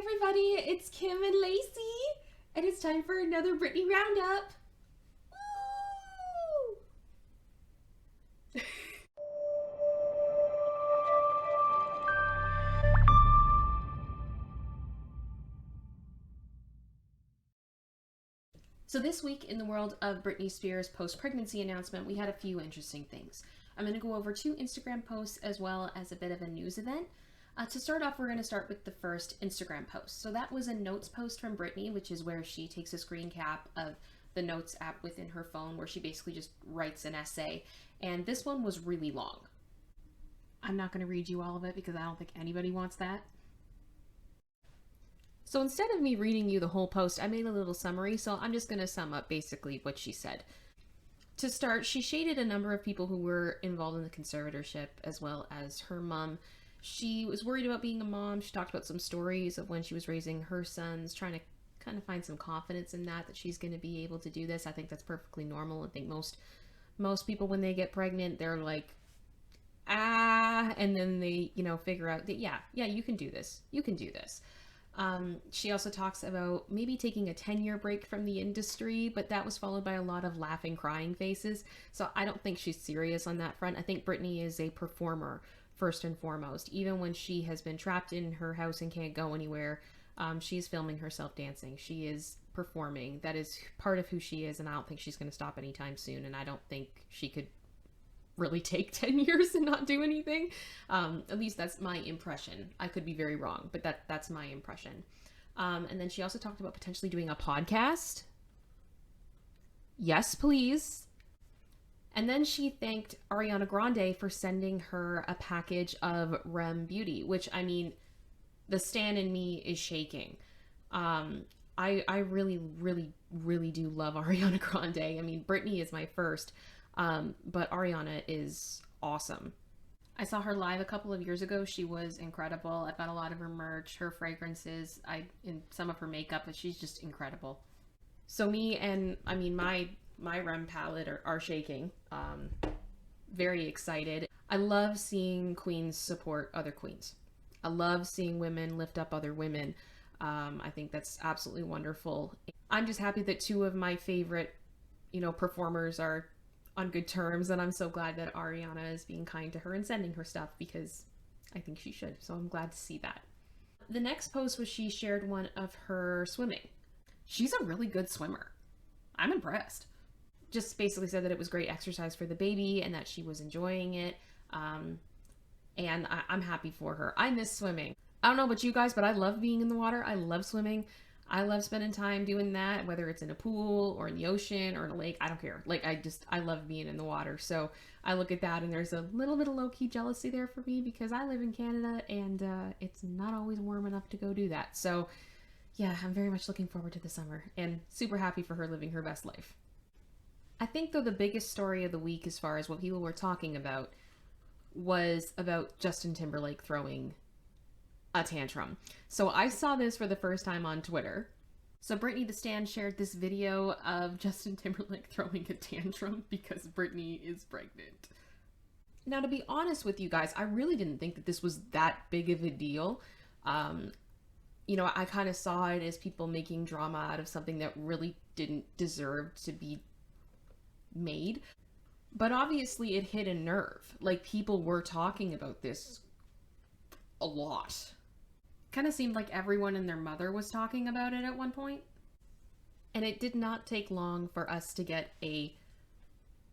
everybody, it's Kim and Lacey, and it's time for another Britney Roundup. Woo! So this week in the world of Britney Spears' post-pregnancy announcement, we had a few interesting things. I'm going to go over 2 Instagram posts as well as a bit of a news event. To start off, we're going to start with the first Instagram post. So that was a notes post from Britney, which is where she takes a screen cap of the notes app within her phone, where she basically just writes an essay. And this one was really long. I'm not going to read you all of it because I don't think anybody wants that. So instead of me reading you the whole post, I made a little summary, so I'm just going to sum up basically what she said. To start, she shaded a number of people who were involved in the conservatorship, as well as her mom. She was worried about being a mom. She talked about some stories of when she was raising her sons, trying to kind of find some confidence in that she's going to be able to do this. I think that's perfectly normal. I think most people, when they get pregnant, they're like, and then they, figure out that, yeah, you can do this. You can do this. She also talks about maybe taking a 10-year break from the industry, but that was followed by a lot of laughing, crying faces. So I don't think she's serious on that front. I think Britney is a performer first and foremost. Even when she has been trapped in her house and can't go anywhere, she's filming herself dancing. She is performing. That is part of who she is, and I don't think she's going to stop anytime soon, and I don't think she could really take 10 years and not do anything. At least that's my impression. I could be very wrong, but that's my impression. And then she also talked about potentially doing a podcast. Yes, please. And then she thanked Ariana Grande for sending her a package of Rem Beauty, which, I mean, the stan in me is shaking. I really, really, really do love Ariana Grande. I mean, Britney is my first, but Ariana is awesome. I saw her live a couple of years ago. She was incredible. I've got a lot of her merch, her fragrances, in some of her makeup, but she's just incredible. So me and, I mean, my Rem palette are shaking. Very excited. I love seeing queens support other queens. I love seeing women lift up other women. I think that's absolutely wonderful. I'm just happy that 2 of my favorite, performers are on good terms, and I'm so glad that Ariana is being kind to her and sending her stuff, because I think she should. So I'm glad to see that. The next post was she shared one of her swimming. She's a really good swimmer. I'm impressed. Just basically said that it was great exercise for the baby and that she was enjoying it. And I'm happy for her. I miss swimming. I don't know about you guys, but I love being in the water. I love swimming. I love spending time doing that, whether it's in a pool or in the ocean or in a lake. I don't care. I love being in the water. So I look at that and there's a little bit of low-key jealousy there for me, because I live in Canada and it's not always warm enough to go do that. So yeah, I'm very much looking forward to the summer and super happy for her living her best life. I think, though, the biggest story of the week, as far as what people were talking about, was about Justin Timberlake throwing a tantrum. So I saw this for the first time on Twitter. So Britney the Stan shared this video of Justin Timberlake throwing a tantrum because Britney is pregnant. Now, to be honest with you guys, I really didn't think that this was that big of a deal. I kind of saw it as people making drama out of something that really didn't deserve to be made. But obviously it hit a nerve. Like, people were talking about this a lot. Kind of seemed like everyone and their mother was talking about it at one point. And it did not take long for us to get a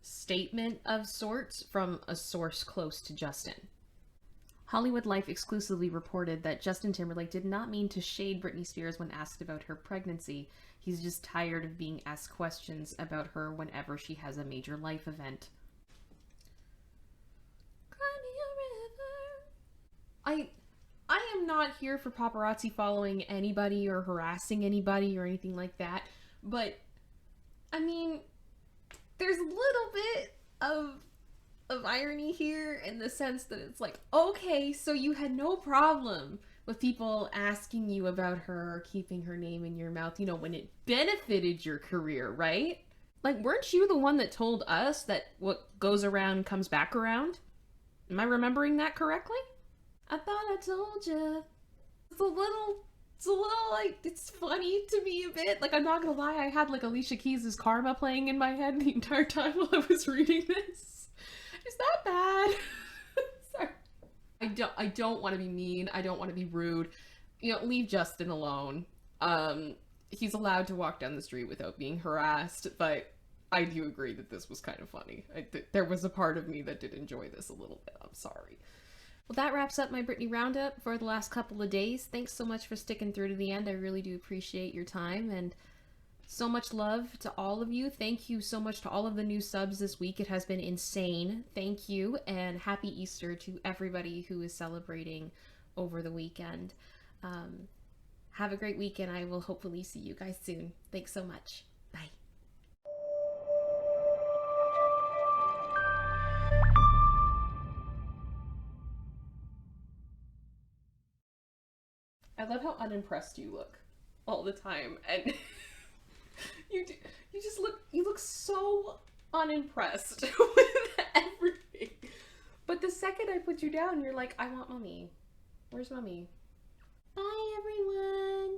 statement of sorts from a source close to Justin. Hollywood Life exclusively reported that Justin Timberlake did not mean to shade Britney Spears when asked about her pregnancy. He's just tired of being asked questions about her whenever she has a major life event. Cry me a river. I am not here for paparazzi following anybody or harassing anybody or anything like that, but I mean, there's a little bit of irony here, in the sense that it's like, okay, so you had no problem with people asking you about her or keeping her name in your mouth, when it benefited your career, right? Like, weren't you the one that told us that what goes around comes back around? Am I remembering that correctly? I thought I told you. It's a little It's a little like, it's funny to me a bit. Like, I'm not gonna lie, I had like Alicia Keys' Karma playing in my head the entire time while I was reading this. Is that bad? Sorry. I don't want to be mean. I don't want to be rude. You know, leave Justin alone. He's allowed to walk down the street without being harassed, but I do agree that this was kind of funny. There was a part of me that did enjoy this a little bit. I'm sorry. Well, that wraps up my Britney Roundup for the last couple of days. Thanks so much for sticking through to the end. I really do appreciate your time, and so much love to all of you. Thank you so much to all of the new subs this week. It has been insane. Thank you, and happy Easter to everybody who is celebrating over the weekend. Have a great weekend. I will hopefully see you guys soon. Thanks so much. Bye. I love how unimpressed you look all the time, and you look so unimpressed with everything. But the second I put you down, you're like, I want mommy. Where's mommy? Bye, everyone.